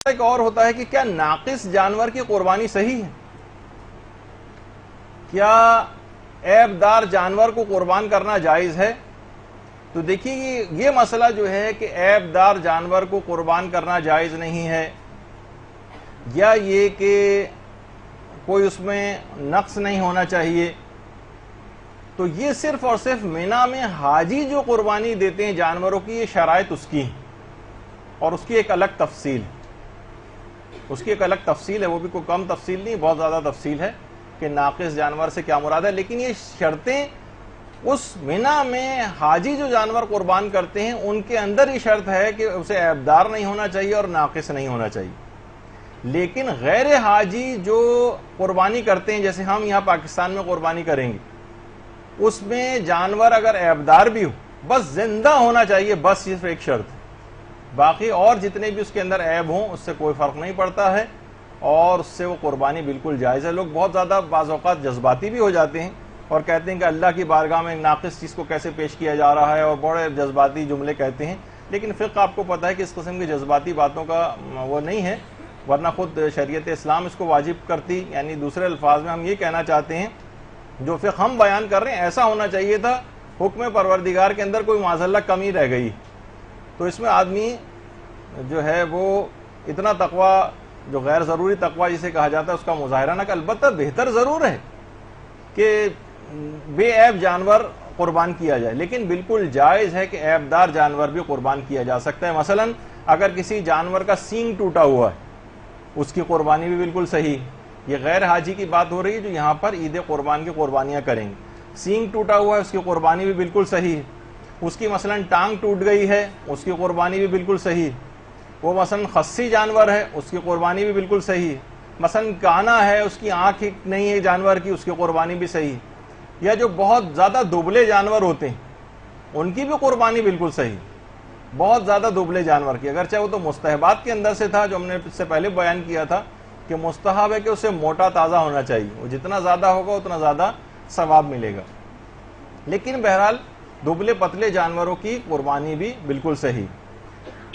ایک اور ہوتا ہے کہ کیا ناقص جانور کی قربانی صحیح ہے؟ کیا عیب دار جانور کو قربان کرنا جائز ہے؟ تو دیکھیے یہ مسئلہ جو ہے کہ عیب دار جانور کو قربان کرنا جائز نہیں ہے، یا یہ کہ کوئی اس میں نقص نہیں ہونا چاہیے، تو یہ صرف اور صرف مینا میں حاجی جو قربانی دیتے ہیں جانوروں کی، یہ شرائط اس کی ہیں اور اس کی ایک الگ تفصیل ہے، وہ بھی کوئی کم تفصیل نہیں، بہت زیادہ تفصیل ہے کہ ناقص جانور سے کیا مراد ہے. لیکن یہ شرطیں اس مینا میں حاجی جو جانور قربان کرتے ہیں ان کے اندر یہ شرط ہے کہ اسے عیبدار نہیں ہونا چاہیے اور ناقص نہیں ہونا چاہیے. لیکن غیر حاجی جو قربانی کرتے ہیں، جیسے ہم یہاں پاکستان میں قربانی کریں گے، اس میں جانور اگر عیبدار بھی ہو، بس زندہ ہونا چاہیے، بس صرف ایک شرط. باقی اور جتنے بھی اس کے اندر عیب ہوں اس سے کوئی فرق نہیں پڑتا ہے اور اس سے وہ قربانی بالکل جائز ہے. لوگ بہت زیادہ بعض اوقات جذباتی بھی ہو جاتے ہیں اور کہتے ہیں کہ اللہ کی بارگاہ میں ناقص چیز کو کیسے پیش کیا جا رہا ہے، اور بڑے جذباتی جملے کہتے ہیں. لیکن فقہ آپ کو پتہ ہے کہ اس قسم کی جذباتی باتوں کا وہ نہیں ہے، ورنہ خود شریعت اسلام اس کو واجب کرتی. یعنی دوسرے الفاظ میں ہم یہ کہنا چاہتے ہیں جو فقہ ہم بیان کر رہے ہیں ایسا ہونا چاہیے تھا، حکم پروردگار کے اندر کوئی معاذ اللہ کمی رہ گئی تو اس میں آدمی جو ہے وہ اتنا تقوی، جو غیر ضروری تقوی جسے کہا جاتا ہے، اس کا مظاہرہ نہ کہ البتہ بہتر ضرور ہے کہ بے عیب جانور قربان کیا جائے، لیکن بالکل جائز ہے کہ عیب دار جانور بھی قربان کیا جا سکتا ہے. مثلا اگر کسی جانور کا سینگ ٹوٹا ہوا ہے، اس کی قربانی بھی بالکل صحیح. یہ غیر حاجی کی بات ہو رہی ہے جو یہاں پر عید قربان کی قربانیاں کریں گے. سینگ ٹوٹا ہوا ہے، اس کی قربانی بھی بالکل صحیح ہے. اس کی مثلا ٹانگ ٹوٹ گئی ہے، اس کی قربانی بھی بالکل صحیح ہے. وہ مثلا خصی جانور ہے، اس کی قربانی بھی بالکل صحیح ہے. مثلا کانا ہے، اس کی آنکھ نہیں ہے جانور کی، اس کی قربانی بھی صحیح ہے. یا جو بہت زیادہ دبلے جانور ہوتے ہیں ان کی بھی قربانی بالکل صحیح. بہت زیادہ دبلے جانور کی، اگرچہ وہ تو مستحبات کے اندر سے تھا جو ہم نے اس سے پہلے بیان کیا تھا کہ مستحب ہے کہ اسے موٹا تازہ ہونا چاہیے، وہ جتنا زیادہ ہوگا اتنا زیادہ ثواب ملے گا. لیکن بہرحال دبلے پتلے جانوروں کی قربانی بھی بالکل صحیح.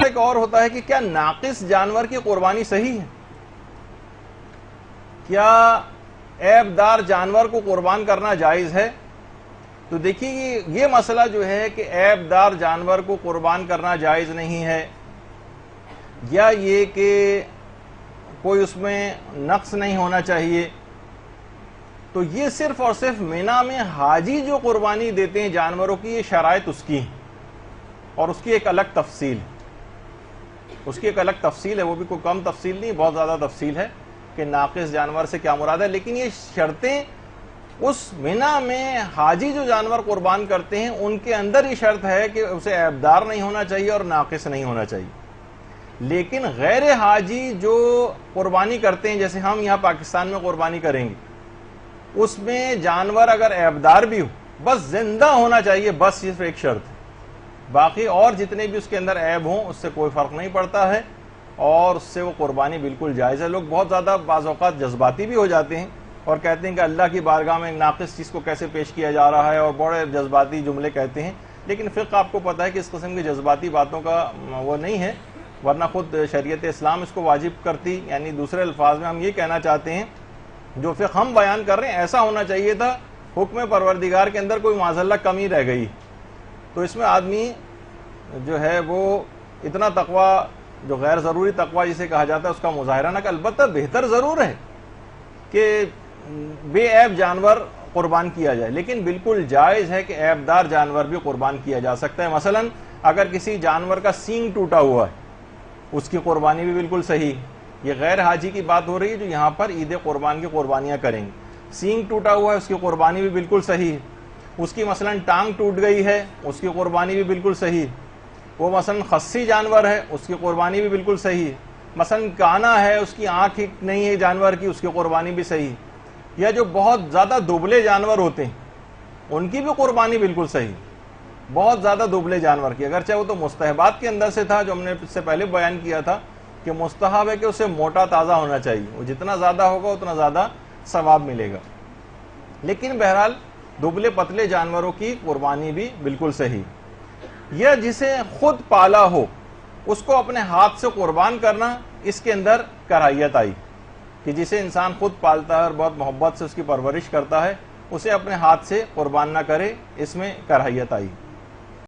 ایک اور ہوتا ہے کہ کیا ناقص جانور کی قربانی صحیح ہے؟ کیا عیب دار جانور کو قربان کرنا جائز ہے؟ تو دیکھیے یہ مسئلہ جو ہے کہ عیب دار جانور کو قربان کرنا جائز نہیں ہے، یا یہ کہ کوئی اس میں نقص نہیں ہونا چاہیے، تو یہ صرف اور صرف مینا میں حاجی جو قربانی دیتے ہیں جانوروں کی، یہ شرائط اس کی ہیں اور اس کی ایک الگ تفصیل ہے، وہ بھی کوئی کم تفصیل نہیں، بہت زیادہ تفصیل ہے کہ ناقص جانور سے کیا مراد ہے. لیکن یہ شرطیں اس مینا میں حاجی جو جانور قربان کرتے ہیں ان کے اندر یہ شرط ہے کہ اسے عیبدار نہیں ہونا چاہیے اور ناقص نہیں ہونا چاہیے. لیکن غیر حاجی جو قربانی کرتے ہیں، جیسے ہم یہاں پاکستان میں قربانی کریں گے، اس میں جانور اگر عیبدار بھی ہو، بس زندہ ہونا چاہیے، بس صرف ایک شرط. باقی اور جتنے بھی اس کے اندر عیب ہوں اس سے کوئی فرق نہیں پڑتا ہے اور اس سے وہ قربانی بالکل جائز ہے. لوگ بہت زیادہ بعض اوقات جذباتی بھی ہو جاتے ہیں اور کہتے ہیں کہ اللہ کی بارگاہ میں ناقص چیز کو کیسے پیش کیا جا رہا ہے، اور بڑے جذباتی جملے کہتے ہیں. لیکن فقہ آپ کو پتہ ہے کہ اس قسم کی جذباتی باتوں کا وہ نہیں ہے، ورنہ خود شریعت اسلام اس کو واجب کرتی. یعنی دوسرے الفاظ میں ہم یہ کہنا چاہتے ہیں جو فقہ ہم بیان کر رہے ہیں ایسا ہونا چاہیے تھا، حکم پروردگار کے اندر کوئی معاذ اللہ کمی رہ گئی تو اس میں آدمی جو ہے وہ اتنا تقوی، جو غیر ضروری تقوی جسے کہا جاتا ہے، اس کا مظاہرہ نہ کہ البتہ بہتر ضرور ہے کہ بے عیب جانور قربان کیا جائے، لیکن بالکل جائز ہے کہ عیب دار جانور بھی قربان کیا جا سکتا ہے. مثلا اگر کسی جانور کا سینگ ٹوٹا ہوا ہے، اس کی قربانی بھی بالکل صحیح. یہ غیر حاجی کی بات ہو رہی ہے جو یہاں پر عید قربان کی قربانیاں کریں گے. سینگ ٹوٹا ہوا ہے، اس کی قربانی بھی بالکل صحیح ہے. اس کی مثلا ٹانگ ٹوٹ گئی ہے، اس کی قربانی بھی بالکل صحیح. وہ مثلا خصی جانور ہے، اس کی قربانی بھی بالکل صحیح ہے. مثلا کانا ہے، اس کی آنکھ نہیں ہے جانور کی، اس کی قربانی بھی صحیح. یا جو بہت زیادہ دبلے جانور ہوتے ہیں ان کی بھی قربانی بالکل صحیح. بہت زیادہ دبلے جانور کی، اگرچہ وہ تو مستحبات کے اندر سے تھا جو ہم نے اس سے پہلے بیان کیا تھا کہ مستحب ہے کہ اسے موٹا تازہ ہونا چاہیے، وہ جتنا زیادہ ہوگا اتنا زیادہ ثواب ملے گا. لیکن بہرحال دبلے پتلے جانوروں کی قربانی بھی بالکل صحیح. یا جسے خود پالا ہو، اس کو اپنے ہاتھ سے قربان کرنا، اس کے اندر کراہیت آئی کہ جسے انسان خود پالتا ہے اور بہت محبت سے اس کی پرورش کرتا ہے، اسے اپنے ہاتھ سے قربان نہ کرے، اس میں کراہیت آئی۔